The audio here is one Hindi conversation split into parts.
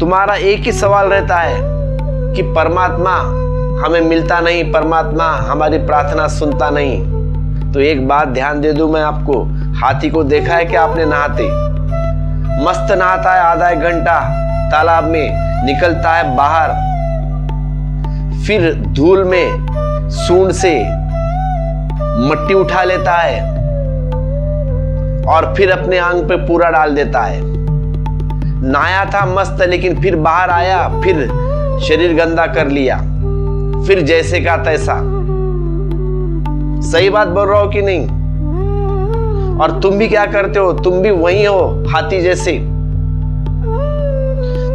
तुम्हारा एक ही सवाल रहता है कि परमात्मा हमें मिलता नहीं, परमात्मा हमारी प्रार्थना सुनता नहीं। तो एक बात ध्यान दे दूं मैं आपको, हाथी को देखा है कि आपने नहाते, मस्त नहाता है, आधा एक घंटा तालाब में, निकलता है बाहर, फिर धूल में सूंड से मट्टी उठा लेता है और फिर अपने आंग पे पूरा डाल देता है। नहाया था मस्त, लेकिन फिर बाहर आया, फिर शरीर गंदा कर लिया, फिर जैसे का तैसा। सही बात बोल रहा हो कि नहीं? और तुम भी क्या करते हो? तुम भी वही हो, हाथी जैसे।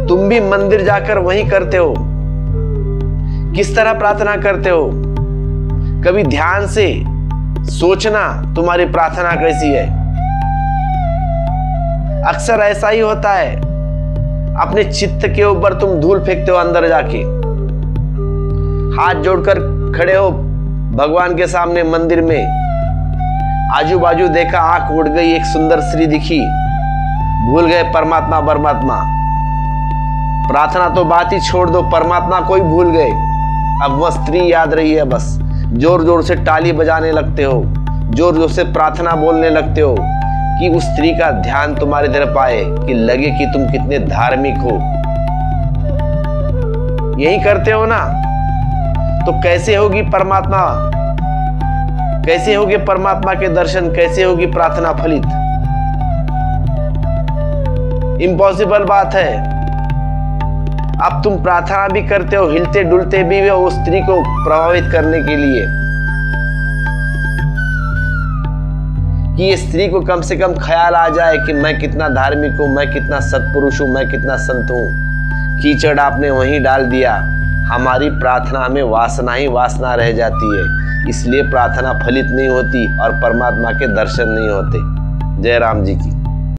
तुम भी मंदिर जाकर वही करते हो। किस तरह प्रार्थना करते हो? कभी ध्यान से सोचना तुम्हारी प्रार्थना कैसी है। अक्सर ऐसा ही होता है, अपने चित्त के ऊपर तुम धूल फेंकते हो अंदर जाके। हाथ जोड़कर खड़े हो भगवान के सामने मंदिर में, आजू बाजू देखा, आंख उड़ गई, एक सुंदर स्त्री दिखी, भूल गए परमात्मा परमात्मा। प्रार्थना तो बात ही छोड़ दो, परमात्मा को ही भूल गए। अब वह स्त्री याद रही है बस। जोर जोर से ताली बजाने लगते हो, जोर जोर से प्रार्थना बोलने लगते हो कि उस स्त्री का ध्यान तुम्हारी तरफ आए, कि लगे कि तुम कितने धार्मिक हो। यही करते हो ना? तो कैसे होगी परमात्मा, कैसे होगे परमात्मा के दर्शन, कैसे होगी प्रार्थना फलित? इम्पॉसिबल बात है। अब तुम प्रार्थना भी करते हो, हिलते डुलते भी हो उस स्त्री को प्रभावित करने के लिए, कि ये स्त्री को कम से कम ख्याल आ जाए कि मैं कितना धार्मिक हूं, मैं कितना सत्पुरुष हूं, मैं कितना संत हूं। कीचड़ आपने वहीं डाल दिया। हमारी प्रार्थना में वासना ही वासना रह जाती है, इसलिए प्रार्थना फलित नहीं होती और परमात्मा के दर्शन नहीं होते। जय राम जी की।